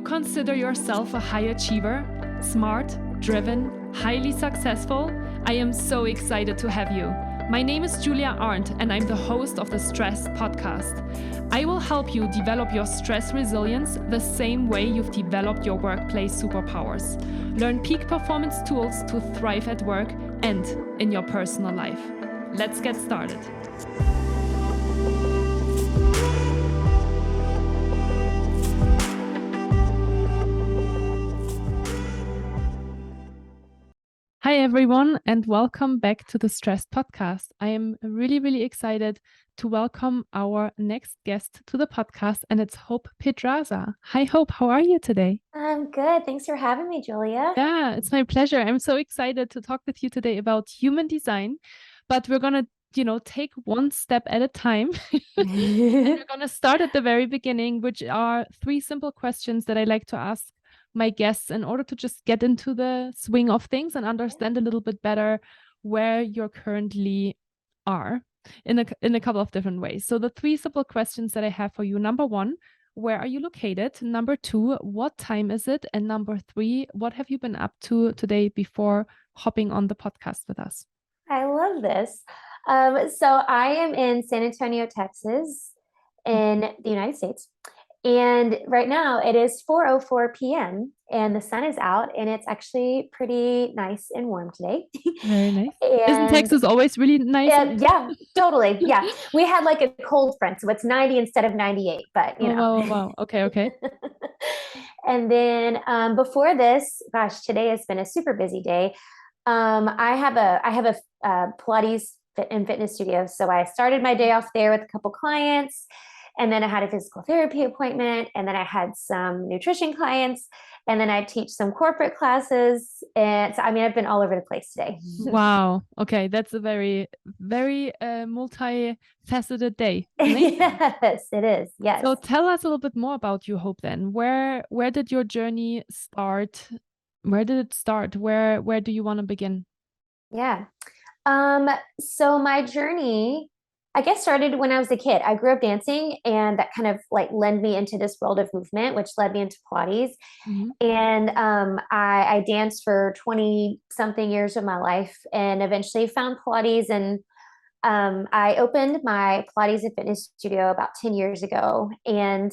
consider yourself a high achiever, smart, driven, highly successful? I am so excited to have you. My name is Julia Arndt, and I'm the host of the Stress Podcast. I will help you develop your stress resilience the same way you've developed your workplace superpowers. Learn peak performance tools to thrive at work and in your personal life. Let's get started. Hi, everyone, and welcome back to the Stress Podcast. I am really excited to welcome our next guest to the podcast, and it's Hope Pedraza. Hi, Hope. How are you today? I'm good. Thanks for having me, Julia. Yeah, it's my pleasure. I'm so excited to talk with you today about human design, but we're going to take one step at a time. And we're going to start at the very beginning, which are 3 simple questions that I like to ask my guests in order to just get into the swing of things and understand a little bit better where you currently are in a couple of different ways. So the 3 simple questions that I have for you: number 1, where are you located? Number 2, what time is it? And number 3, what have you been up to today before hopping on the podcast with us? I love this. So I am in San Antonio, Texas, in the United States. And right now it is 4:04 p.m. and the sun is out, and it's actually pretty nice and warm today. Very nice. Isn't Texas always really nice? Yeah, totally. Yeah. We had like a cold front, so it's 90 instead of 98, but you know. Wow. Okay. And then before this, gosh, today has been a super busy day. I have a Pilates and fitness studio. So I started my day off there with a couple clients, and then I had a physical therapy appointment, and then I had some nutrition clients, and then I teach some corporate classes. And so, I've been all over the place today. Wow. Okay. That's a very multifaceted day. Yes, it is. Yes. So tell us a little bit more about you, Hope, then. Where did your journey start? Where did it start? Where do you want to begin? Yeah. So my journey, I guess, started when I was a kid. I grew up dancing, and that kind of like led me into this world of movement, which led me into Pilates. Mm-hmm. And I danced for 20 something years of my life, and eventually found Pilates. And I opened my Pilates and fitness studio about 10 years ago. And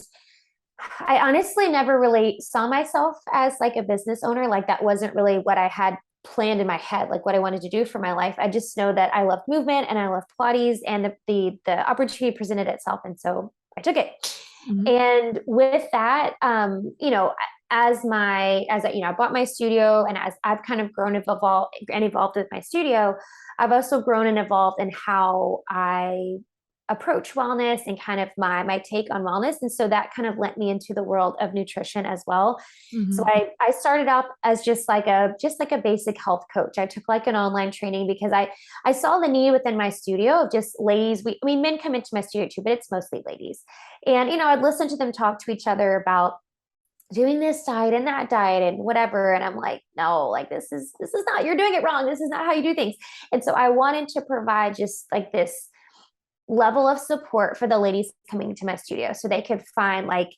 I honestly never really saw myself as like a business owner. Like that wasn't really what I had planned in my head, like what I wanted to do for my life. I just know that I loved movement and I loved Pilates, and the opportunity presented itself. And so I took it. Mm-hmm. And with that, as I bought my studio, and as I've kind of grown and evolved with my studio, I've also grown and evolved in how I approach wellness and kind of my take on wellness. And so that kind of led me into the world of nutrition as well. Mm-hmm. So I started out as just like a basic health coach. I took like an online training because I saw the need within my studio of just ladies. Men come into my studio too, but it's mostly ladies. And, I'd listen to them talk to each other about doing this diet and that diet and whatever. And I'm like, no, like this is not, you're doing it wrong. This is not how you do things. And so I wanted to provide just like this level of support for the ladies coming into my studio so they could find like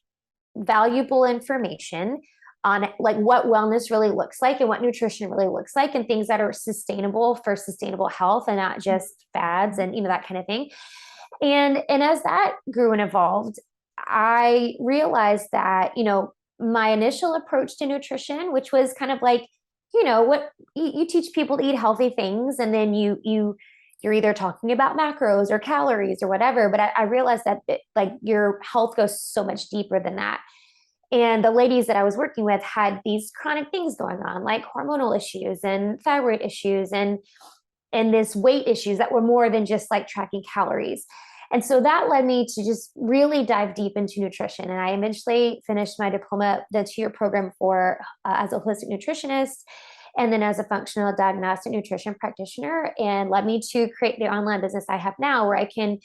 valuable information on like what wellness really looks like and what nutrition really looks like, and things that are sustainable for sustainable health and not just fads and that kind of thing. And as that grew and evolved, I realized that my initial approach to nutrition, which was kind of like what you teach people to eat healthy things, and then you're either talking about macros or calories or whatever. But I realized that like your health goes so much deeper than that. And the ladies that I was working with had these chronic things going on, like hormonal issues and thyroid issues and this weight issues that were more than just like tracking calories. And so that led me to just really dive deep into nutrition. And I eventually finished my diploma, the 2-year program for as a holistic nutritionist, and then as a functional diagnostic nutrition practitioner, and led me to create the online business I have now, where I can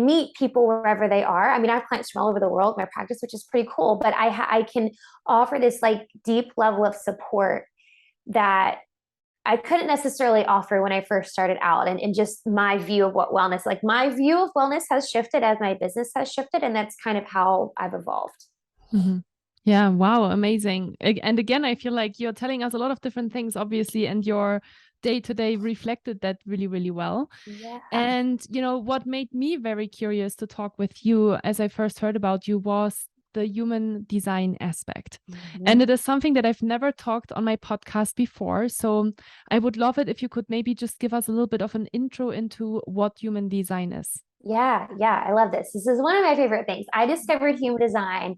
meet people wherever they are. I have clients from all over the world, my practice, which is pretty cool, but I can offer this like deep level of support that I couldn't necessarily offer when I first started out. And just my view of what wellness, like my view of wellness has shifted as my business has shifted. And that's kind of how I've evolved. Mm-hmm. Yeah. Wow. Amazing. And again, I feel like you're telling us a lot of different things, obviously, and your day to day reflected that really, really well. Yeah. And, what made me very curious to talk with you as I first heard about you was the human design aspect. And it is something that I've never talked on my podcast before. So I would love it if you could maybe just give us a little bit of an intro into what human design is. Yeah, I love this. This is one of my favorite things. I discovered human design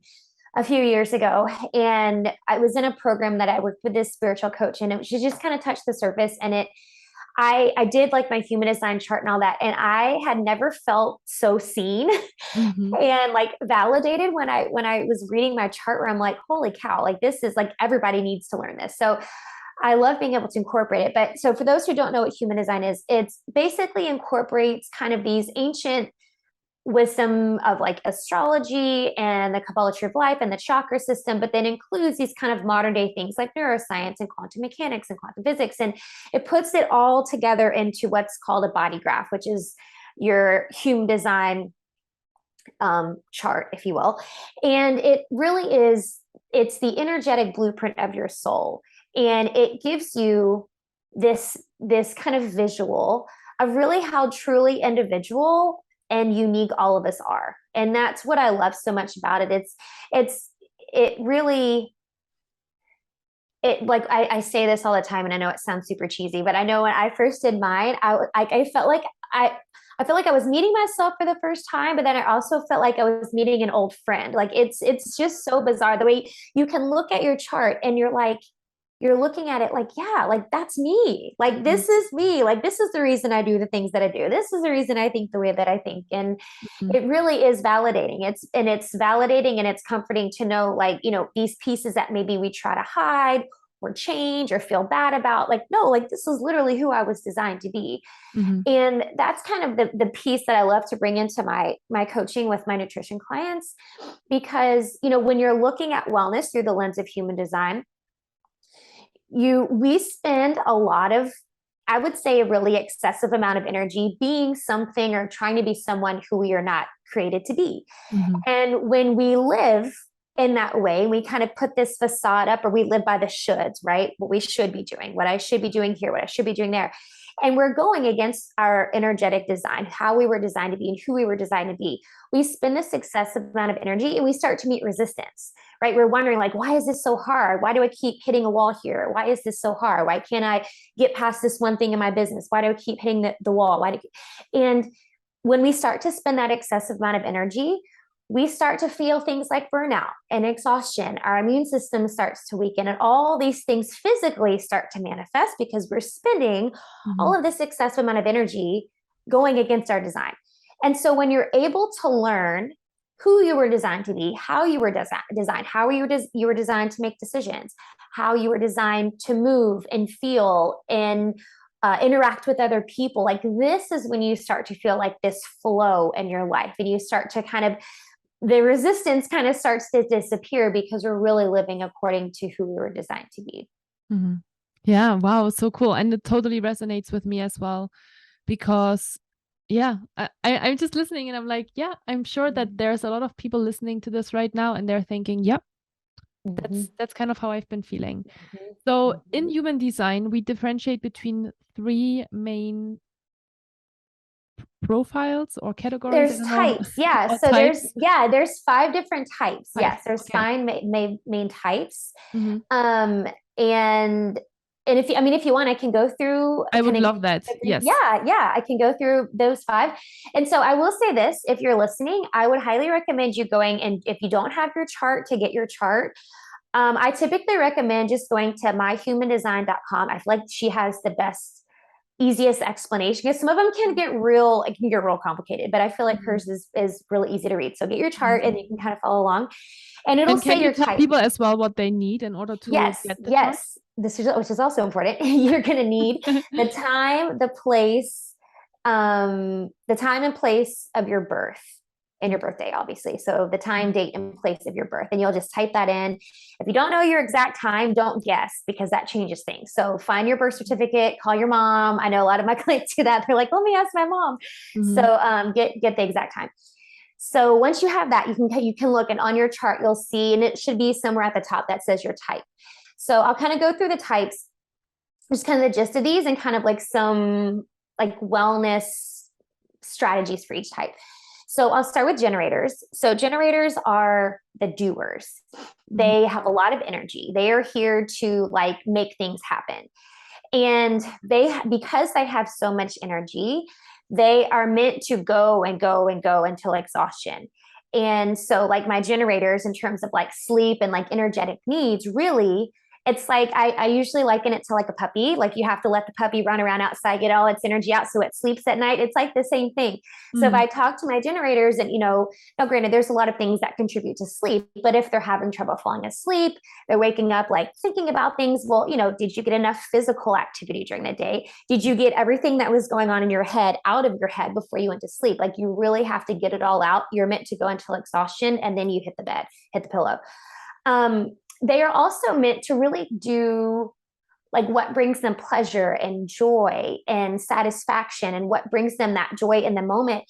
a few years ago, and I was in a program that I worked with this spiritual coach, and she just kind of touched the surface. And I did like my human design chart and all that, and I had never felt so seen and like validated when I was reading my chart, where I'm like, holy cow, like this is like everybody needs to learn this. So I love being able to incorporate it. But so for those who don't know what human design is, it's basically incorporates kind of these ancient wisdom of like astrology and the Kabbalah of life and the chakra system, but then includes these kind of modern day things like neuroscience and quantum mechanics and quantum physics. And it puts it all together into what's called a body graph, which is your human design chart, if you will. And it really is, it's the energetic blueprint of your soul. And it gives you this kind of visual of really how truly individual and unique all of us are. And that's what I love so much about it. It really, like I say this all the time, and I know it sounds super cheesy, but I know when I first did mine, I felt like I felt like I was meeting myself for the first time, but then I also felt like I was meeting an old friend. Like it's just so bizarre the way you can look at your chart and you're looking at it like, yeah, like that's me. Like this is me. Like this is the reason I do the things that I do. This is the reason I think the way that I think. And it really is validating. It's validating and it's comforting to know, like, these pieces that maybe we try to hide or change or feel bad about, like, no, like this is literally who I was designed to be. And that's kind of the piece that I love to bring into my coaching with my nutrition clients, because, when you're looking at wellness through the lens of human design, we spend a lot of, I would say, a really excessive amount of energy being something or trying to be someone who we are not created to be. And when we live in that way, we kind of put this facade up, or we live by the shoulds, right? What we should be doing, what I should be doing here, what I should be doing there. And we're going against our energetic design, how we were designed to be and who we were designed to be. We spend this excessive amount of energy and we start to meet resistance, right? We're wondering, like, why is this so hard? Why do I keep hitting a wall here? Why is this so hard? Why can't I get past this one thing in my business? Why do I keep hitting the wall? And when we start to spend that excessive amount of energy, we start to feel things like burnout and exhaustion. Our immune system starts to weaken, and all these things physically start to manifest because we're spending all of this excessive amount of energy going against our design. And so when you're able to learn who you were designed to be, how you were designed, how you were designed to make decisions, how you were designed to move and feel and interact with other people, like this is when you start to feel like this flow in your life, and you start to kind of, the resistance kind of starts to disappear because we're really living according to who we were designed to be. Yeah. Wow. So cool. And it totally resonates with me as well, because I'm just listening and I'm like, yeah, I'm sure that there's a lot of people listening to this right now and they're thinking, yep, that's kind of how I've been feeling. So in human design, we differentiate between three main profiles or categories. There's types. Yeah. So types. There's 5 different types. Yes. There's 5 main types. And if you want, I can go through. I would love that. Yes. Yeah. I can go through those 5. And so I will say this, if you're listening, I would highly recommend you going, and if you don't have your chart, to get your chart. I typically recommend just going to myhumandesign.com. I feel like she has the best, easiest explanation, because some of them can get real complicated, but I feel like hers is really easy to read. So get your chart and you can kind of follow along, and it'll say your type. People as well what they need in order to get the chart? Which is also important. You're going to need the time, the place, the time and place of your birth, and your birthday, obviously. So the time, date, and place of your birth. And you'll just type that in. If you don't know your exact time, don't guess, because that changes things. So find your birth certificate, call your mom. I know a lot of my clients do that. They're like, let me ask my mom. So get the exact time. So once you have that, you can look, and on your chart, you'll see, and it should be somewhere at the top that says your type. So I'll kind of go through the types, just kind of the gist of these, and kind of like some like wellness strategies for each type. So I'll start with generators. So generators are the doers. They have a lot of energy. They are here to like make things happen. And because they have so much energy, they are meant to go and go and go until exhaustion. And so like my generators, in terms of like sleep and like energetic needs, really, it's like, I usually liken it to like a puppy. Like you have to let the puppy run around outside, get all its energy out so it sleeps at night. It's like the same thing. So if I talk to my generators, and, now granted, there's a lot of things that contribute to sleep, but if they're having trouble falling asleep, they're waking up like thinking about things. Well, did you get enough physical activity during the day? Did you get everything that was going on in your head out of your head before you went to sleep? Like you really have to get it all out. You're meant to go until exhaustion, and then you hit the pillow. They are also meant to really do like what brings them pleasure and joy and satisfaction, and what brings them that joy in the moment.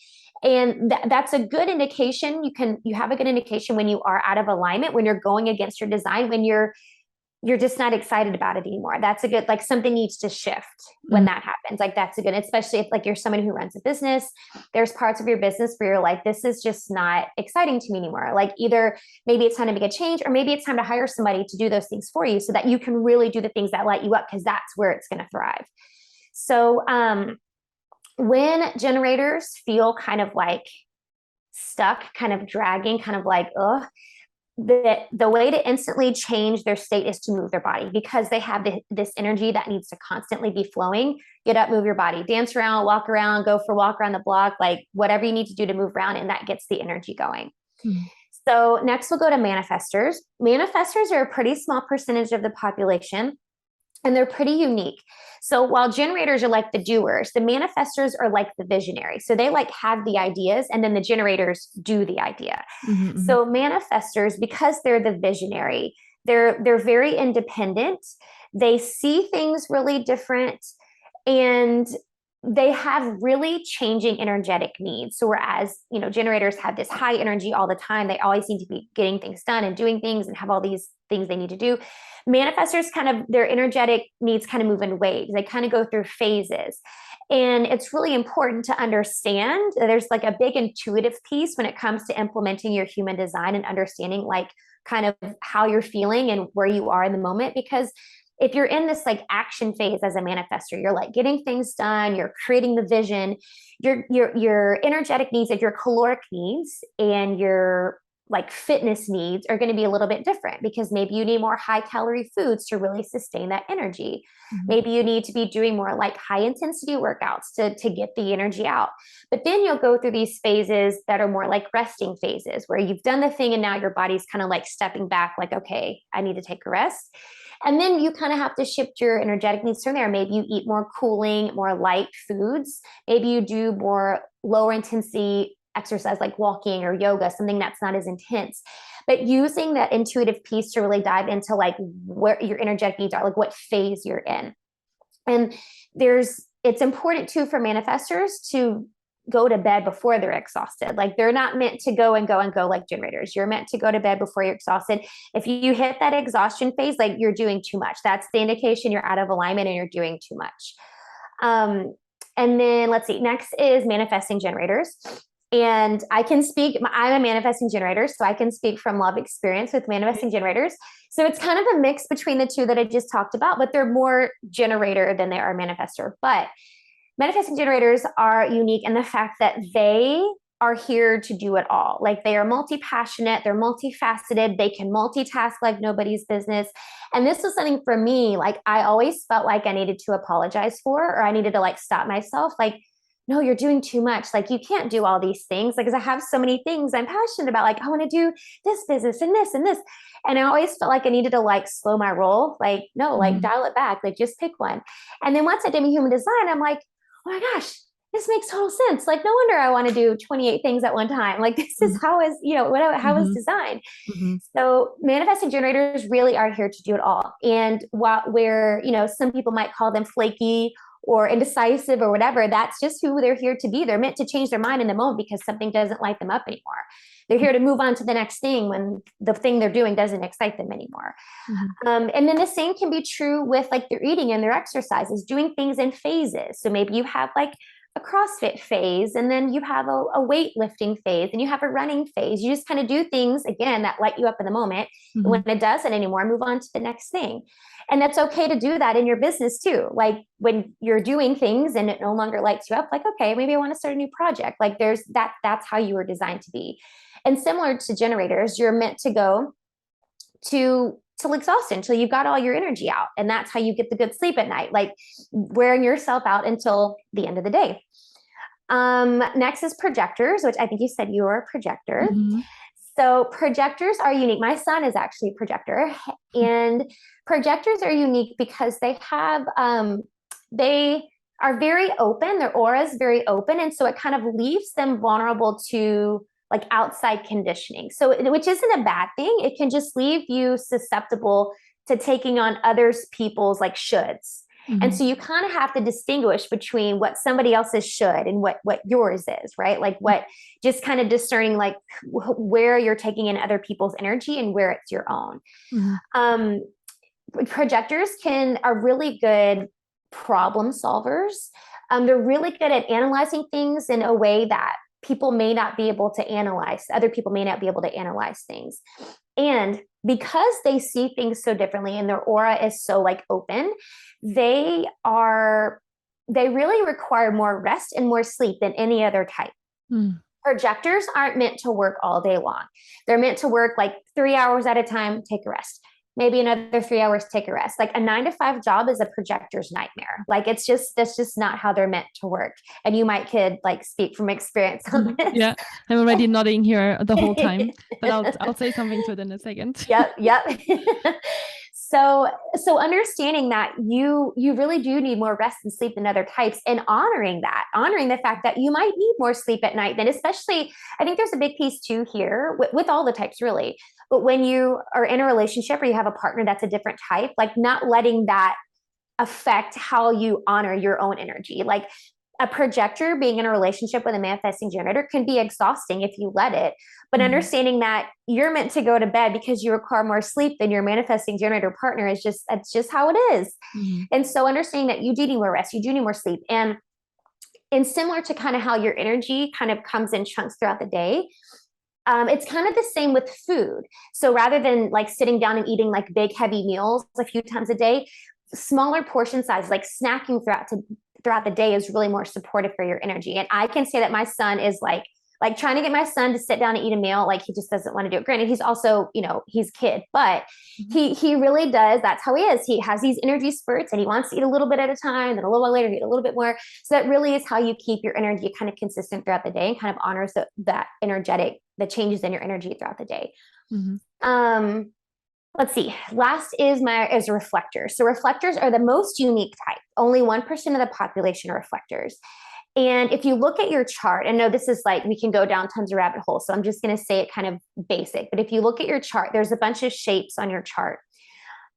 And that's a good indication. You have a good indication when you are out of alignment, when you're going against your design, when you're just not excited about it anymore. That's a good, like something needs to shift when that happens. Like that's a good, especially if like you're someone who runs a business, there's parts of your business where you're like, this is just not exciting to me anymore. Like either maybe it's time to make a change, or maybe it's time to hire somebody to do those things for you so that you can really do the things that light you up, because that's where it's going to thrive. So when generators feel kind of like stuck, kind of dragging, kind of like, the way to instantly change their state is to move their body, because they have this energy that needs to constantly be flowing. Get up, move your body, dance around, walk around, go for a walk around the block, like whatever you need to do to move around, and that gets the energy going. So next we'll go to manifestors. Manifestors are a pretty small percentage of the population, and they're pretty unique. So while generators are like the doers, the manifestors are like the visionaries. So they like have the ideas, and then the generators do the idea. So manifestors, because they're the visionary, they're very independent. They see things really different, and they have really changing energetic needs. So whereas, generators have this high energy all the time, they always seem to be getting things done and doing things and have all these things they need to do. Manifestors their energetic needs kind of move in waves. They kind of go through phases. And it's really important to understand that there's like a big intuitive piece when it comes to implementing your human design and understanding like kind of how you're feeling and where you are in the moment. Because if you're in this like action phase as a manifestor, you're like getting things done, you're creating the vision, your energetic needs, like your caloric needs and your like fitness needs are going to be a little bit different, because maybe you need more high calorie foods to really sustain that energy. Maybe you need to be doing more like high intensity workouts to get the energy out. But then you'll go through these phases that are more like resting phases, where you've done the thing and now your body's kind of like stepping back, like, okay, I need to take a rest. And then you kind of have to shift your energetic needs from there. Maybe you eat more cooling, more light foods. Maybe you do more lower intensity exercise like walking or yoga, something that's not as intense. But using that intuitive piece to really dive into like where your energetic needs are, like what phase you're in. And it's important too for manifestors to go to bed before they're exhausted. Like they're not meant to go and go and go like generators. You're meant to go to bed before you're exhausted. If you hit that exhaustion phase, like you're doing too much. That's the indication you're out of alignment and you're doing too much. And then let's see, next is manifesting generators. And I'm a manifesting generator, so I can speak from love experience with manifesting generators. So it's kind of a mix between the two that I just talked about, but they're more generator than they are manifestor. But manifesting generators are unique in the fact that they are here to do it all. Like they are multi-passionate, they're multifaceted, they can multitask like nobody's business. And this was something for me, like I always felt like I needed to apologize for, or I needed to like stop myself. Like, no, you're doing too much. Like you can't do all these things. Like, cause I have so many things I'm passionate about. Like I want to do this business and this and this. And I always felt like I needed to like slow my roll. Like, no, like dial it back, like just pick one. And then once I did my human design, I'm like, oh my gosh, this makes total sense. Like, no wonder I want to do 28 things at one time. Like this is how it's designed. So manifesting generators really are here to do it all. And where, some people might call them flaky or indecisive or whatever. That's just who they're here to be. They're meant to change their mind in the moment because something doesn't light them up anymore. They're here to move on to the next thing when the thing they're doing doesn't excite them anymore. And then the same can be true with like their eating and their exercises, doing things in phases. So maybe you have like a CrossFit phase, and then you have a weightlifting phase, and you have a running phase. You just kind of do things again that light you up in the moment. And when it doesn't anymore, move on to the next thing. And that's okay to do that in your business too. Like when you're doing things and it no longer lights you up, like, okay, maybe I want to start a new project. Like there's that's how you were designed to be. And similar to generators, you're meant to go to till exhaustion, until you've got all your energy out. And that's how you get the good sleep at night, like wearing yourself out until the end of the day. Next is projectors, which I think you said you were a projector. So projectors are unique. My son is actually a projector, and projectors are unique because they have, they are very open. Their aura is very open. And so it kind of leaves them vulnerable to like outside conditioning. So, which isn't a bad thing. It can just leave you susceptible to taking on others people's like shoulds. And so you kind of have to distinguish between what somebody else's should and what yours is, right? Like what, just kind of discerning like where you're taking in other people's energy and where it's your own. Projectors are really good problem solvers. They're really good at analyzing things in a way that people may not be able to analyze. Other people may not be able to analyze things. And because they see things so differently and their aura is so like open, they really require more rest and more sleep than any other type. Projectors aren't meant to work all day long. They're meant to work like 3 hours at a time, take a rest. Maybe another 3 hours, take a rest. Like a 9-to-5 job is a projector's nightmare. Like that's just not how they're meant to work. And you could like speak from experience on this. Yeah, I'm already nodding here the whole time, but I'll say something to it in a second. Yep. So understanding that you really do need more rest and sleep than other types, and honoring the fact that you might need more sleep at night, then especially, I think there's a big piece too here with all the types really. But when you are in a relationship or you have a partner that's a different type, like not letting that affect how you honor your own energy. Like a projector being in a relationship with a manifesting generator can be exhausting if you let it, but understanding that you're meant to go to bed because you require more sleep than your manifesting generator partner that's just how it is. And so understanding that you do need more rest, you do need more sleep. And similar to kind of how your energy kind of comes in chunks throughout the day, it's kind of the same with food. So rather than like sitting down and eating like big, heavy meals a few times a day, smaller portion size, like snacking throughout the day is really more supportive for your energy. And I can say that my son is like trying to get my son to sit down and eat a meal. Like he just doesn't want to do it. Granted, he's also, he's a kid, but he really does. That's how he is. He has these energy spurts and he wants to eat a little bit at a time. Then a little while later, eat a little bit more. So that really is how you keep your energy kind of consistent throughout the day and kind of honors the changes in your energy throughout the day. Let's see. Last is reflectors. So reflectors are the most unique type. Only 1% of the population are reflectors. And if you look at your chart, and no, this is like, we can go down tons of rabbit holes. So I'm just going to say it kind of basic, but if you look at your chart, there's a bunch of shapes on your chart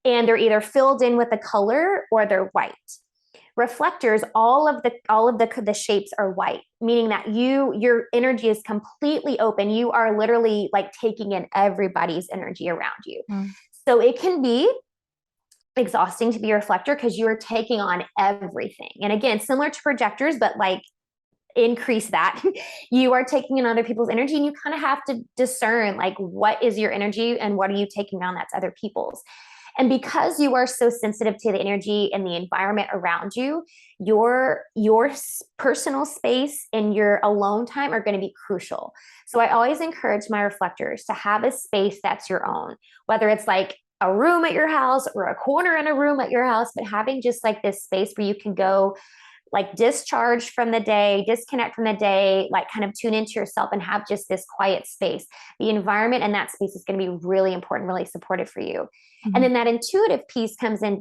and they're either filled in with a color or they're white. Reflectors, all of the shapes are white, meaning that your energy is completely open. You are literally like taking in everybody's energy around you. So it can be exhausting to be a reflector because you are taking on everything. And again, similar to projectors, but like increase that. You are taking in other people's energy and you kind of have to discern like what is your energy and what are you taking on that's other people's. And because you are so sensitive to the energy and the environment around you, your personal space and your alone time are going to be crucial. So I always encourage my reflectors to have a space that's your own, whether it's like a room at your house or a corner in a room at your house, but having just like this space where you can go like discharge from the day, disconnect from the day, like kind of tune into yourself and have just this quiet space. The environment and that space is going to be really important, really supportive for you. And then that intuitive piece comes in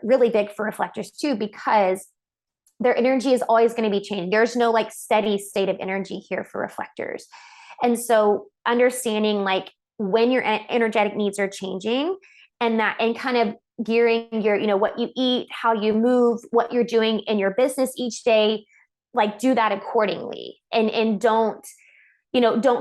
really big for reflectors too, because their energy is always going to be changing. There's no like steady state of energy here for reflectors. And so understanding like when your energetic needs are changing and kind of gearing your, what you eat, how you move, what you're doing in your business each day, like do that accordingly. And don't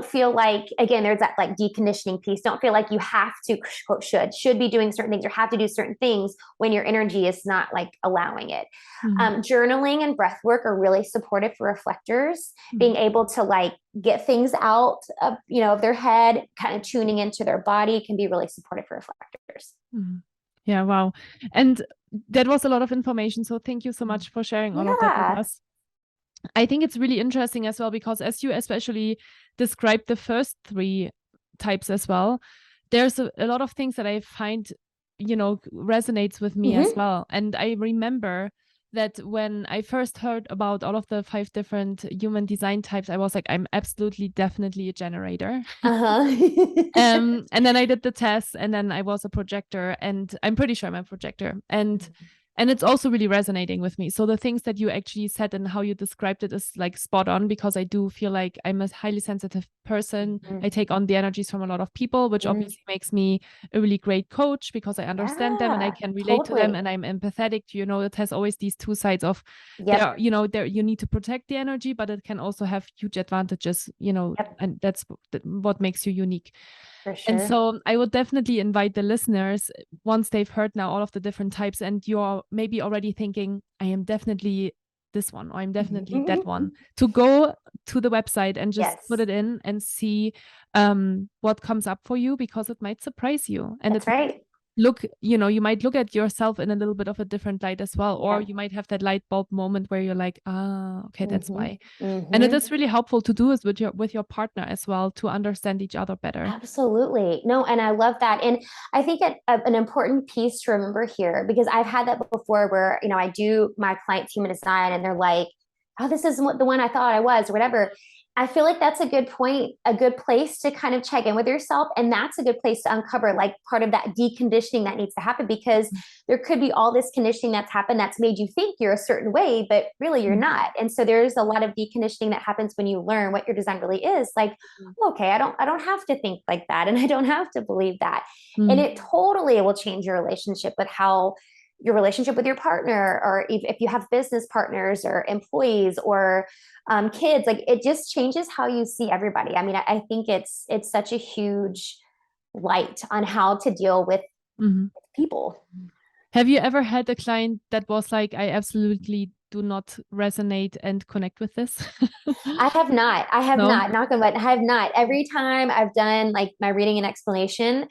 feel like, again, there's that like deconditioning piece. Don't feel like you have to, quote, should be doing certain things or have to do certain things when your energy is not like allowing it. Journaling and breath work are really supportive for reflectors. Being able to like get things out of, of their head, kind of tuning into their body can be really supportive for reflectors. Yeah. Wow. And that was a lot of information. So thank you so much for sharing all of that with us. I think it's really interesting as well, because as you especially described the first 3 types as well, there's a lot of things that I find, resonates with me as well. And I remember that when I first heard about all of the 5 different human design types, I was like, I'm absolutely, definitely a generator. And then I did the test, and then I was a projector, and I'm pretty sure I'm a projector. And it's also really resonating with me. So the things that you actually said and how you described it is like spot on, because I do feel like I'm a highly sensitive person. I take on the energies from a lot of people, which obviously makes me a really great coach, because I understand them and I can relate to them, and I'm empathetic. It has always these 2 sides of, there, you need to protect the energy, but it can also have huge advantages, and that's what makes you unique. For sure. And so I would definitely invite the listeners, once they've heard now all of the different types, and you're maybe already thinking, I am definitely this one, or I'm definitely that one, to go to the website and just put it in and see what comes up for you, because it might surprise you. And that's right. You might look at yourself in a little bit of a different light as well, or you might have that light bulb moment where you're like, okay, that's why. And it is really helpful to do this with your partner as well, to understand each other better. Absolutely. No, and I love that. And I think an important piece to remember here, because I've had that before where, I do my clients human design and they're like, oh, this isn't the one I thought I was, or whatever. I feel like that's a good point, a good place to kind of check in with yourself. And that's a good place to uncover like part of that deconditioning that needs to happen, because there could be all this conditioning that's happened that's made you think you're a certain way, but really you're not. And so there's a lot of deconditioning that happens when you learn what your design really is. Like, okay, I don't have to think like that. And I don't have to believe that. And it totally will change your relationship with your partner, or if you have business partners or employees or kids, like it just changes how you see everybody. I mean, I think it's such a huge light on how to deal with people. Have you ever had a client that was like, I absolutely do not resonate and connect with this? I have not. Knock on wood. I have not. Every time I've done like my reading and explanation,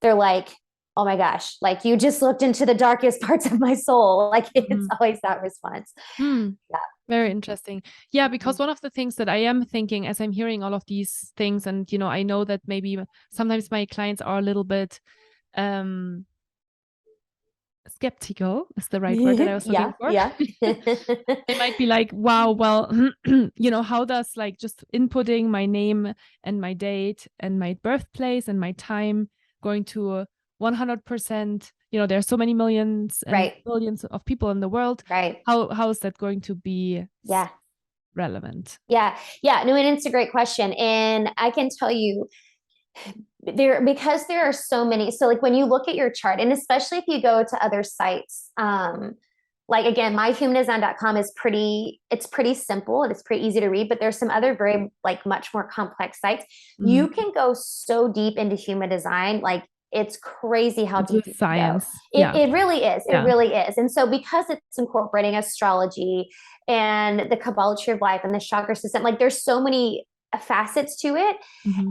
they're like, oh my gosh, like you just looked into the darkest parts of my soul. Like it's always that response. Yeah. Very interesting. Yeah, because one of the things that I am thinking as I'm hearing all of these things, and I know that maybe sometimes my clients are a little bit skeptical is the right word that I was looking for. Yeah. They might be like, wow, well, how does like just inputting my name and my date and my birthplace and my time going to 100%, there's so many millions and billions of people in the world. Right. How is that going to be relevant? Yeah. No, and it's a great question. And I can tell you because there are so many. So like when you look at your chart, and especially if you go to other sites, like again, myhumandesign.com is pretty simple and it's pretty easy to read, but there's some other very like much more complex sites. You can go so deep into human design, like it's crazy how deep it's science. It really is. It really is. And so because it's incorporating astrology and the Kabbalah tree of life and the chakra system, like there's so many facets to it.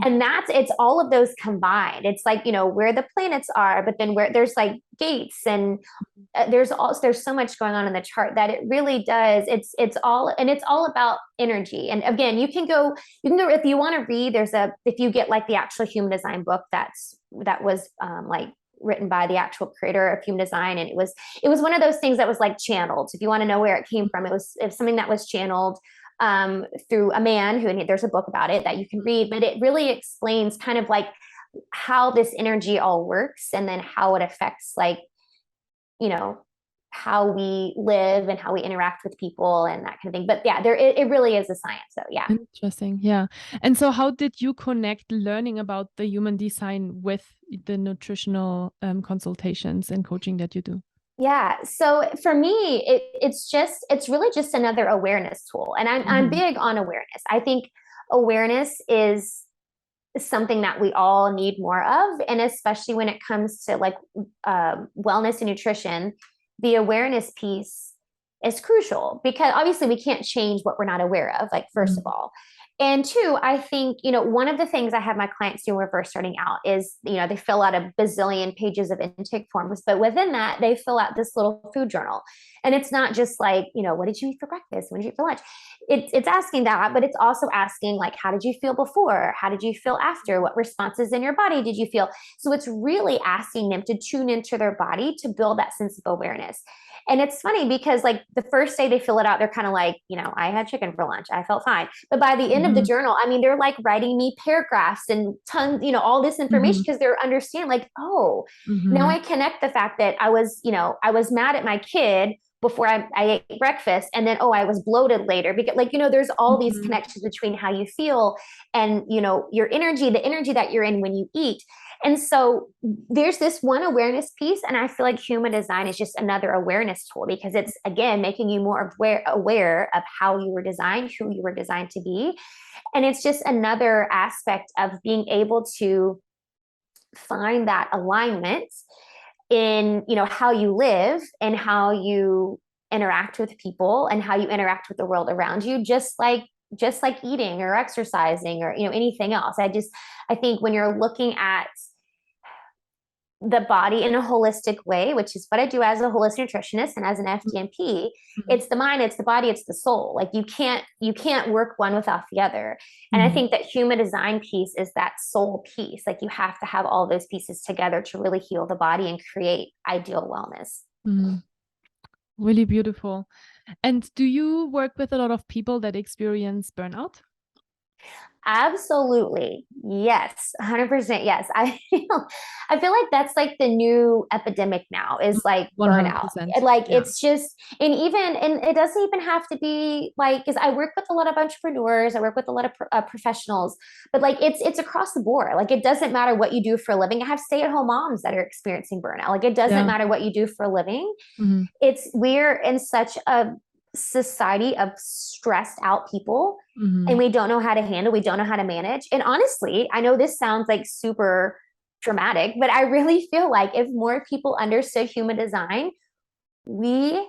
And it's all of those combined. It's like, where the planets are, but then where there's like gates and there's so much going on in the chart that it really does. It's all about energy. And again, you can go if you want to read, if you get like the actual human design book that was like written by the actual creator of human design. And it was one of those things that was like channeled. If you want to know where it came from, it was something that was channeled through a man there's a book about it that you can read, but it really explains kind of like how this energy all works and then how it affects like, how we live and how we interact with people and that kind of thing. But yeah, it really is a science. So yeah. Interesting. Yeah. And so how did you connect learning about the human design with the nutritional consultations and coaching that you do? Yeah. So for me, it's really just another awareness tool. And I'm big on awareness. I think awareness is something that we all need more of. And especially when it comes to like wellness and nutrition, the awareness piece is crucial, because obviously we can't change what we're not aware of, like, first of all. And two, I think, one of the things I have my clients do when we're first starting out is, they fill out a bazillion pages of intake forms, but within that, they fill out this little food journal. And it's not just like, what did you eat for breakfast? What did you eat for lunch? It's asking that, but it's also asking, like, how did you feel before? How did you feel after? What responses in your body did you feel? So it's really asking them to tune into their body to build that sense of awareness. And it's funny because, like, the first day they fill it out, they're kind of like, I had chicken for lunch. I felt fine. But by the end of the journal, I mean, they're like writing me paragraphs and tons, all this information, because they're understanding, like, oh, now I connect the fact that I was mad at my kid before I ate breakfast, and then, I was bloated later, because, like, there's all these connections between how you feel and, your energy, the energy that you're in when you eat. And so there's this one awareness piece, and I feel like human design is just another awareness tool, because it's, again, making you more aware of how you were designed, who you were designed to be. And it's just another aspect of being able to find that alignment in, how you live and how you interact with people and how you interact with the world around you, just like eating or exercising or, anything else. I think when you're looking at the body in a holistic way, which is what I do as a holistic nutritionist and as an FDNP, it's the mind, it's the body, it's the soul. Like, you can't work one without the other. And I think that human design piece is that soul piece. Like, you have to have all those pieces together to really heal the body and create ideal wellness. Really beautiful. And do you work with a lot of people that experience burnout? Absolutely. Yes. 100%. Yes. I feel like that's like the new epidemic now, is like 100%. burnout. Like, it's just, and it doesn't even have to be like, because I work with a lot of entrepreneurs, I work with a lot of professionals, but like, it's across the board. Like, it doesn't matter what you do for a living. I have stay-at-home moms that are experiencing burnout. Like, it doesn't matter what you do for a living. We're in such a society of stressed out people, and we don't know how to handle, we don't know how to manage. And honestly, I know this sounds like super dramatic, but I really feel like if more people understood human design, we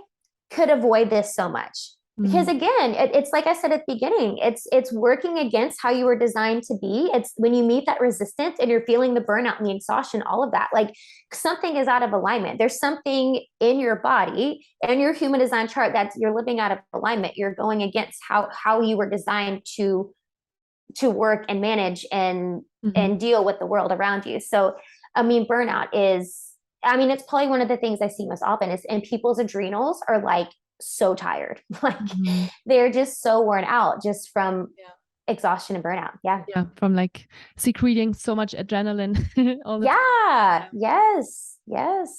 could avoid this so much. Because again, it's like I said at the beginning, it's working against how you were designed to be. It's when you meet that resistance and you're feeling the burnout and the exhaustion, all of that, like, something is out of alignment. There's something in your body and your human design chart that you're living out of alignment. You're going against how you were designed to work and manage and deal with the world around you. So, I mean, burnout is, it's probably one of the things I see most often is, and people's adrenals are like so tired. Like, they're just so worn out just from exhaustion and burnout. Yeah. From like secreting so much adrenaline all the time. Yes.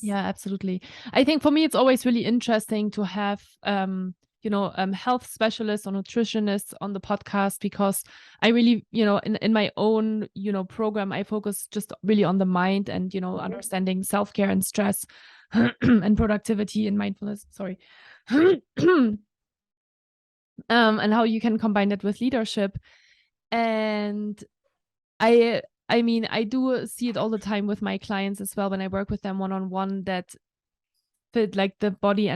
Yeah, absolutely. I think for me, it's always really interesting to have health specialists or nutritionists on the podcast, because I really, in my own, program, I focus just really on the mind and, understanding self-care and stress and productivity and mindfulness. Sorry. And how you can combine that with leadership. And I do see it all the time with my clients as well when I work with them one-on-one, that like the body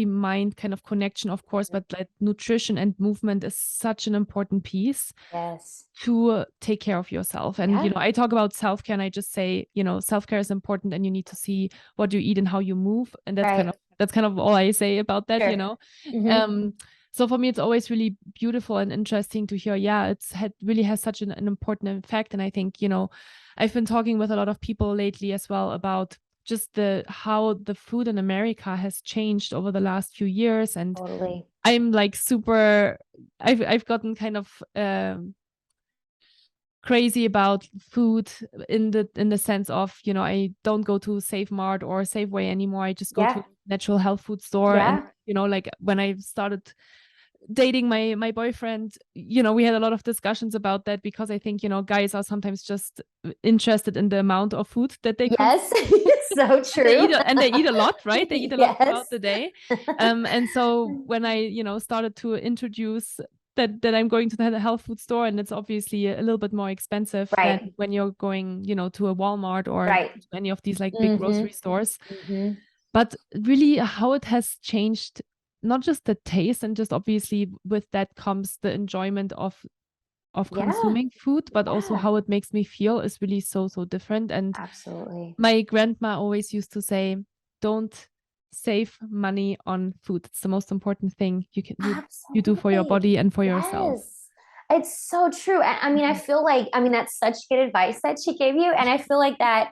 mind kind of connection, of course, but like nutrition and movement is such an important piece to take care of yourself. And I talk about self-care, and I just say, self-care is important, and you need to see what you eat and how you move, and that's kind of all I say about that. So for me, it's always really beautiful and interesting to hear, really has such an important effect. And I think, I've been talking with a lot of people lately as well about just how the food in America has changed over the last few years. And I'm like I've gotten kind of crazy about food in the sense of, I don't go to Save Mart or Safeway anymore. I just go to natural health food store. Yeah. And, you know, like when I started dating my boyfriend, you know, we had a lot of discussions about that, because I think, you know, guys are sometimes just interested in the amount of food that they consume. Yes, so true. And they eat a lot, right? They eat a lot throughout the day. And so when I, you know, started to introduce that I'm going to the health food store, and it's obviously a little bit more expensive than when you're going, you know, to a Walmart or to any of these like big grocery stores. But really how it has changed, not just the taste, and just obviously with that comes the enjoyment of consuming food, but also how it makes me feel is really so different. And absolutely, my grandma always used to say, don't save money on food. It's the most important thing you do for your body and for yourself. It's so true. I mean, I feel like, that's such good advice that she gave you. And I feel like that's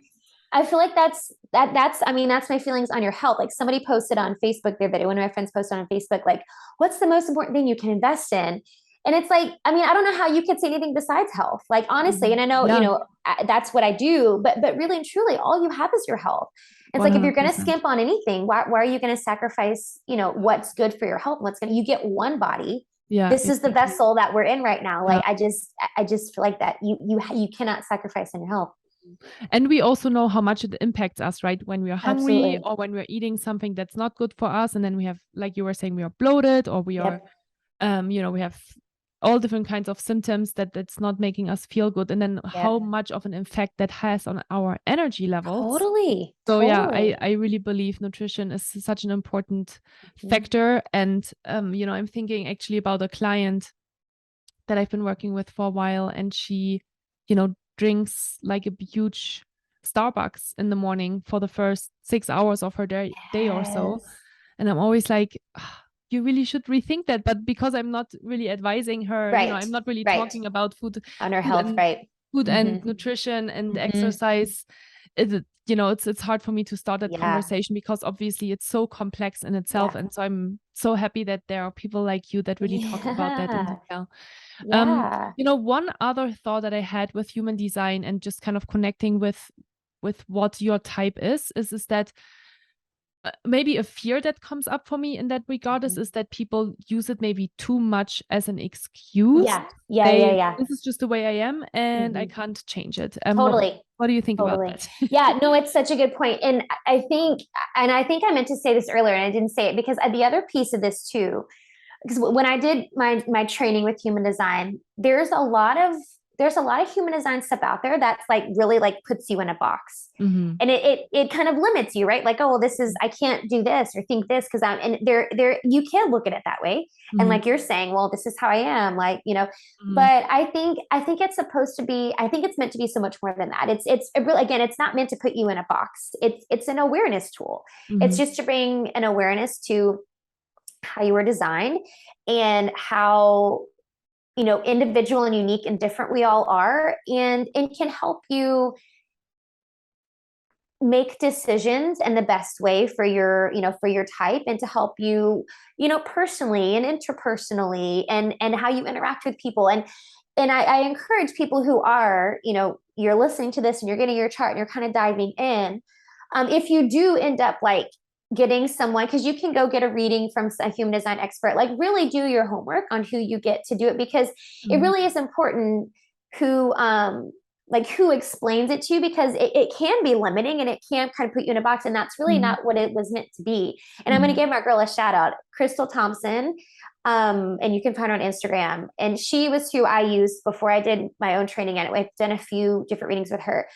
my feelings on your health. Like somebody posted on Facebook the other day, one of my friends posted on Facebook, like, what's the most important thing you can invest in? And it's like, I don't know how you could say anything besides health, like honestly. And I know, you know, that's what I do, but really and truly, all you have is your health. It's 100%. Like, if you're going to skimp on anything, why are you going to sacrifice, you know, what's good for your health? You get one body. This is the vessel that we're in right now. Like, I just feel like that you cannot sacrifice on your health. And we also know how much it impacts us, right? When we are hungry or when we're eating something that's not good for us. And then we have, like you were saying, we are bloated, or we are, you know, we have all different kinds of symptoms that's not making us feel good. And then how much of an effect that has on our energy levels. So yeah, I really believe nutrition is such an important factor. And, you know, I'm thinking actually about a client that I've been working with for a while, and she, you know, drinks like a huge Starbucks in the morning for the first 6 hours of her day or so. And I'm always like, you really should rethink that. But because I'm not really advising her, you know, I'm not really talking about food on her health, food and nutrition and exercise. You know, it's hard for me to start that conversation, because obviously it's so complex in itself. And so I'm so happy that there are people like you that really talk about that in detail. You know, one other thought that I had with human design and just kind of connecting with what your type is that maybe a fear that comes up for me in that regard is that people use it maybe too much as an excuse. This is just the way I am, and I can't change it. What do you think about that? Yeah, no, it's such a good point. And I think I meant to say this earlier and I didn't say it, because the other piece of this too, because when I did my training with human design, there's a lot of human design stuff out there that's like really like puts you in a box, and it kind of limits you, right? Like, oh, well, this is, I can't do this or think this because and there you can look at it that way, and like you're saying, well, this is how I am, like, you know. But I think it's supposed to be, I think it's meant to be so much more than that. It's really, again, it's not meant to put you in a box. It's an awareness tool. It's just to bring an awareness to how you were designed and how, you know, individual and unique and different we all are, and can help you make decisions in the best way for your, you know, for your type, and to help you, you know, personally and interpersonally, and how you interact with people. And I encourage people who are, you know, you're listening to this and you're getting your chart and you're kind of diving in. If you do end up like getting someone, because you can go get a reading from a human design expert, like really do your homework on who you get to do it, because it really is important who explains it to you, because it can be limiting and it can kind of put you in a box, and that's really not what it was meant to be. And I'm going to give my girl a shout out, Krystal Thompson. And you can find her on Instagram, and she was who I used before I did my own training. And I've done a few different readings with her.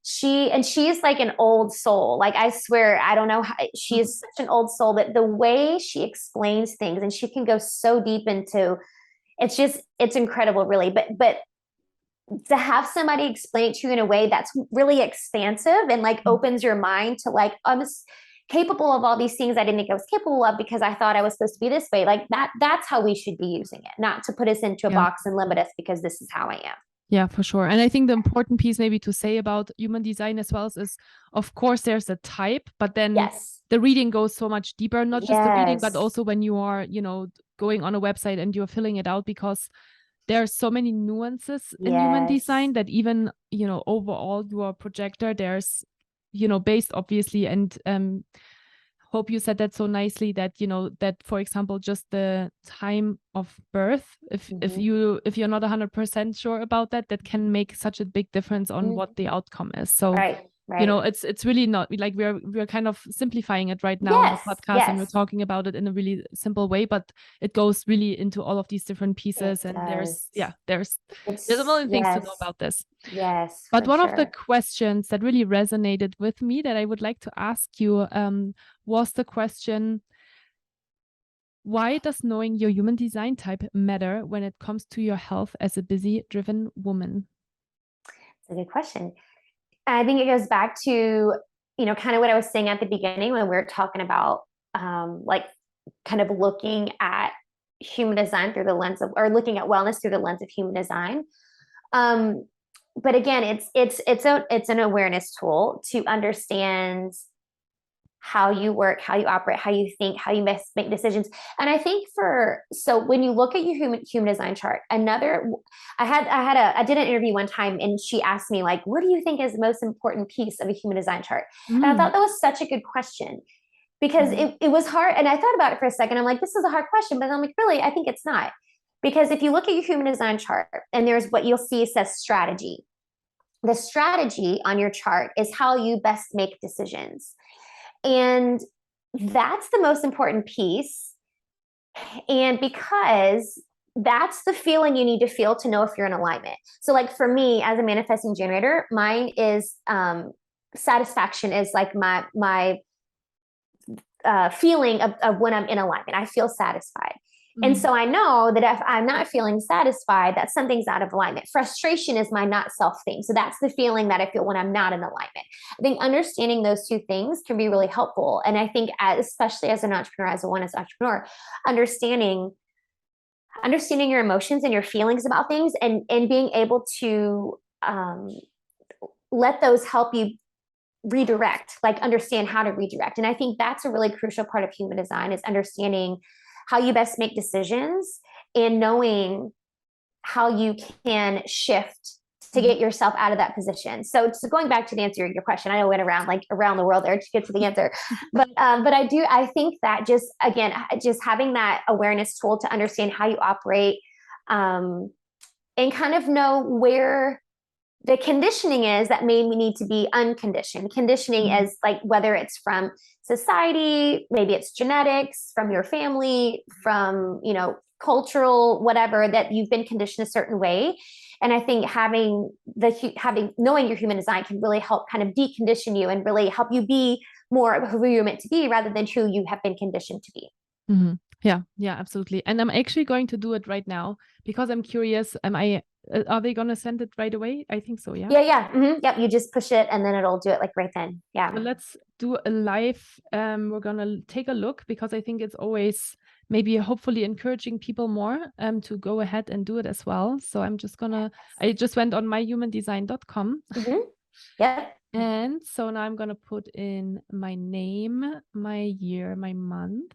She's like an old soul. Like, I swear, I don't know how, she is such an old soul, that the way she explains things, and she can go so deep into, it's incredible, really. But to have somebody explain it to you in a way that's really expansive and like opens your mind to like, I'm capable of all these things I didn't think I was capable of because I thought I was supposed to be this way. Like that's how we should be using it, not to put us into a box and limit us because this is how I am. Yeah, for sure. And I think the important piece maybe to say about human design as well is, of course, there's a type, but then the reading goes so much deeper, not just the reading, but also when you are, you know, going on a website and you're filling it out, because there are so many nuances in human design that even, you know, overall your projector, there's, you know, based obviously and Hope, you said that so nicely, that, that, for example, just the time of birth, if you're not 100% sure about that, that can make such a big difference on what the outcome is. So right. It's really not like we're kind of simplifying it right now in the podcast, and we're talking about it in a really simple way, but it goes really into all of these different pieces, and there's a million things to know about this. Yes. But one of the questions that really resonated with me that I would like to ask you was the question, why does knowing your human design type matter when it comes to your health as a busy, driven woman? That's a good question. I think it goes back to, kind of what I was saying at the beginning when we were talking about like kind of looking at human design through the lens of, or looking at wellness through the lens of human design. But again, it's an awareness tool to understand how you work, how you operate, how you think, how you make decisions. And I think so when you look at your human design chart, I did an interview one time, and she asked me, like, what do you think is the most important piece of a human design chart? And I thought that was such a good question, because it was hard. And I thought about it for a second. I'm like, this is a hard question, but I'm like, really, I think it's not. Because if you look at your human design chart, and there's what you'll see, it says strategy. The strategy on your chart is how you best make decisions. And that's the most important piece. And because that's the feeling you need to feel to know if you're in alignment. So like for me as a manifesting generator, mine is satisfaction is like my feeling of when I'm in alignment. I feel satisfied. And so I know that if I'm not feeling satisfied, that something's out of alignment. Frustration is my not self thing. So that's the feeling that I feel when I'm not in alignment. I think understanding those two things can be really helpful. And I think especially as an entrepreneur, as a wellness entrepreneur, understanding your emotions and your feelings about things, and being able to let those help you redirect, like understand how to redirect. And I think that's a really crucial part of human design, is understanding how you best make decisions and knowing how you can shift to get yourself out of that position. So going back to the answer to your question, I know I went around the world there to get to the answer, but I think that just having that awareness tool to understand how you operate, and kind of know where the conditioning is that may need to be unconditioned. Conditioning is like, whether it's from society, maybe it's genetics, from your family, from, cultural, whatever, that you've been conditioned a certain way. And I think knowing your human design can really help kind of decondition you and really help you be more of who you're meant to be, rather than who you have been conditioned to be. Mm-hmm. Yeah, absolutely. And I'm actually going to do it right now, because I'm curious. Are they going to send it right away? I think so. Yeah. Yeah. Mm-hmm. Yep. You just push it and then it'll do it like right then. Yeah. So let's do a live. We're going to take a look, because I think it's always maybe hopefully encouraging people more to go ahead and do it as well. So I just went on myhumandesign.com. Yep. And so now I'm going to put in my name, my year, my month,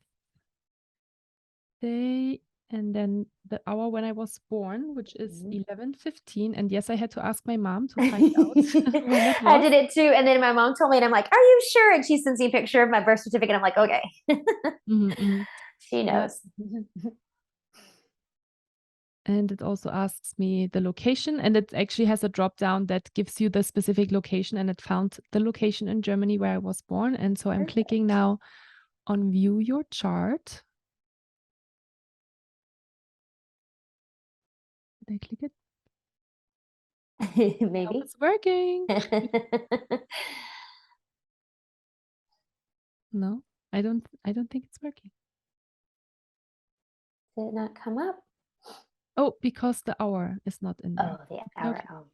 day, and then the hour when I was born, which is 11:15. And yes, I had to ask my mom to find out when it was. I did it too. And then my mom told me, and I'm like, are you sure? And she sends me a picture of my birth certificate. I'm like, okay. She knows. And it also asks me the location, and it actually has a drop down that gives you the specific location, and it found the location in Germany where I was born. And so I'm clicking now on view your chart. Did I click it? Maybe it's working. No, I don't think it's working. Did it not come up? Oh, because the hour is not in there. Oh, the hour.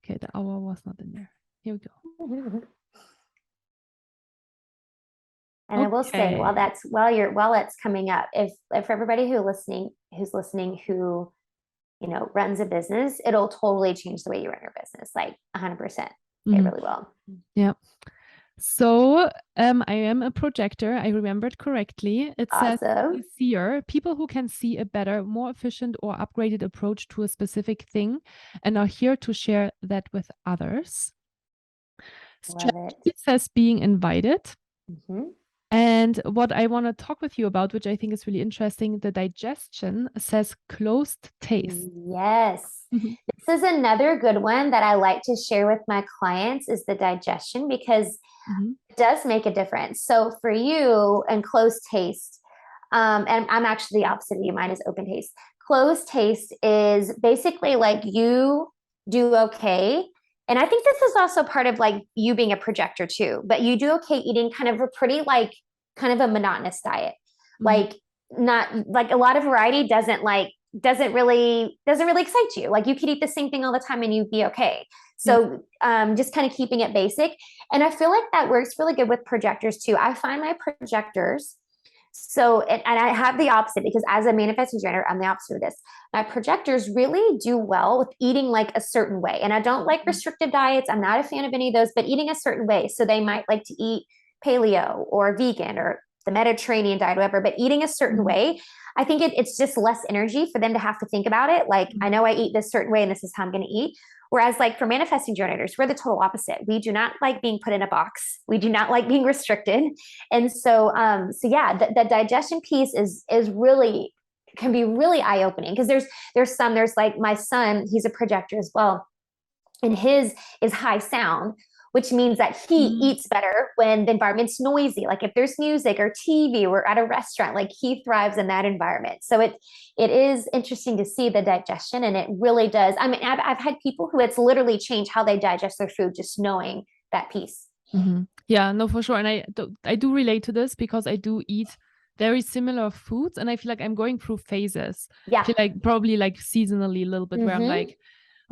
Okay, the hour was not in there. Here we go. And I will say, while it's coming up, if for everybody who's listening, who runs a business, it'll totally change the way you run your business, like 100%. It really will. Yeah. So I am a projector. I remembered correctly. It says seer, people who can see a better, more efficient or upgraded approach to a specific thing and are here to share that with others. Strategy, it says being invited. And what I want to talk with you about, which I think is really interesting, the digestion says closed taste. Yes. This is another good one that I like to share with my clients is the digestion, because it does make a difference. So for you and closed taste, and I'm actually the opposite of you, mine is open taste. Closed taste is basically like you do okay. And I think this is also part of like you being a projector too, but you do okay eating kind of a pretty like kind of a monotonous diet. Like not like a lot of variety doesn't really excite you. Like you could eat the same thing all the time and you'd be okay. So just kind of keeping it basic. And I feel like that works really good with projectors too. I find my projectors, so, and I have the opposite, because as a manifesting generator, I'm the opposite of this. My projectors really do well with eating like a certain way. And I don't like restrictive diets. I'm not a fan of any of those, but eating a certain way. So they might like to eat paleo or vegan or the Mediterranean diet, whatever, but eating a certain way, I think it's just less energy for them to have to think about it. Like, I know I eat this certain way and this is how I'm going to eat. Whereas like for manifesting generators, we're the total opposite. We do not like being put in a box. We do not like being restricted. And so yeah, the digestion piece is really, can be really eye-opening, because there's like my son, he's a projector as well. And his is high sound, which means that he eats better when the environment's noisy. Like if there's music or TV, we're at a restaurant, like he thrives in that environment. So it is interesting to see the digestion, and it really does. I mean, I've had people who it's literally changed how they digest their food, just knowing that piece. Yeah, no, for sure. And I do relate to this, because I do eat very similar foods, and I feel like I'm going through phases. Yeah. I feel like probably like seasonally a little bit, where I'm like,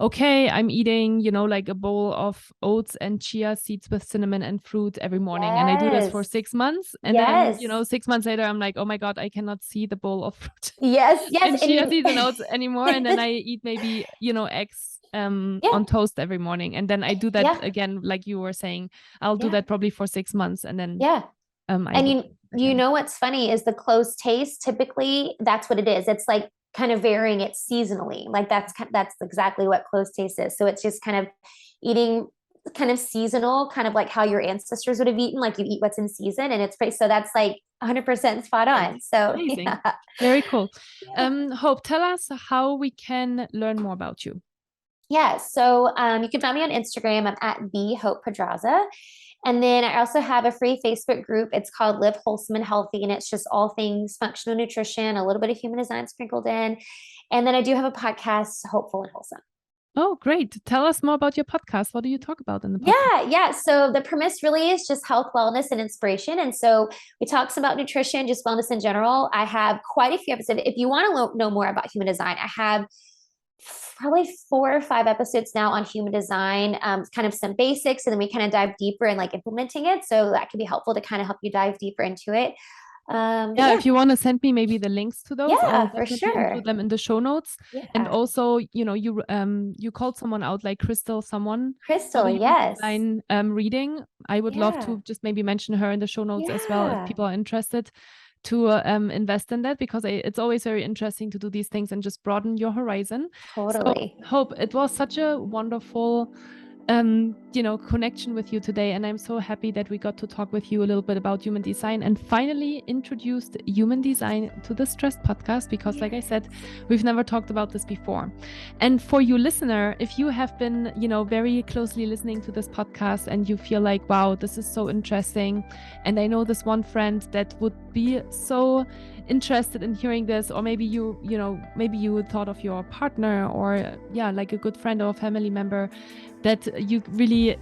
okay, I'm eating, like a bowl of oats and chia seeds with cinnamon and fruit every morning. And I do this for 6 months. And then, 6 months later, I'm like, oh my God, I cannot see the bowl of fruit. And chia seeds and oats anymore. And then I eat maybe, eggs on toast every morning. And then I do that again, like you were saying, I'll do that probably for 6 months. And then and you know what's funny is the closed taste, typically that's what it is. It's like kind of varying it seasonally. Like that's exactly what closed taste is. So it's just kind of eating kind of seasonal, kind of like how your ancestors would have eaten, like you eat what's in season, and it's pretty, so that's like 100% spot on. So very cool. Hope, tell us how we can learn more about you. Yeah. So you can find me on Instagram. I'm at the Hope Pedraza. And then I also have a free Facebook group. It's called Live Wholesome and Healthy. And it's just all things functional nutrition, a little bit of human design sprinkled in. And then I do have a podcast, Hopeful and Wholesome. Oh, great. Tell us more about your podcast. What do you talk about in the podcast? Yeah. So the premise really is just health, wellness, and inspiration. And so we talk about nutrition, just wellness in general. I have quite a few episodes. If you want to know more about human design, I have probably 4 or 5 episodes now on human design, kind of some basics, and then we kind of dive deeper in like implementing it. So that can be helpful to kind of help you dive deeper into it. If you want to send me maybe the links to those, I'll for sure include them in the show notes. And also, you called someone out, like Krystal, yes, reading. I would love to just maybe mention her in the show notes as well, if people are interested to invest in that, because it's always very interesting to do these things and just broaden your horizon. Totally. So, Hope, it was such a wonderful connection with you today, and I'm so happy that we got to talk with you a little bit about human design and finally introduced human design to the Stress podcast, because like I said, we've never talked about this before. And for you listener, if you have been very closely listening to this podcast and you feel like, wow, this is so interesting, and I know this one friend that would be so interested in hearing this, or maybe maybe you thought of your partner, or like a good friend or a family member that you really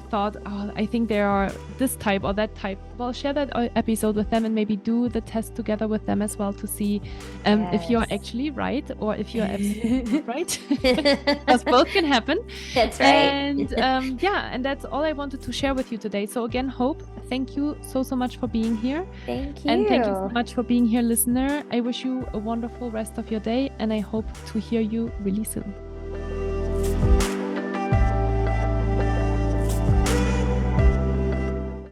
thought, oh, I think they are this type or that type, well, share that episode with them and maybe do the test together with them as well to see if you're actually right or if you're absolutely not right, because both can happen. That's right. And and that's all I wanted to share with you today. So again, Hope, thank you so much for being here. Thank you. And thank you so much for being here, listener. I wish you a wonderful rest of your day, and I hope to hear you really soon.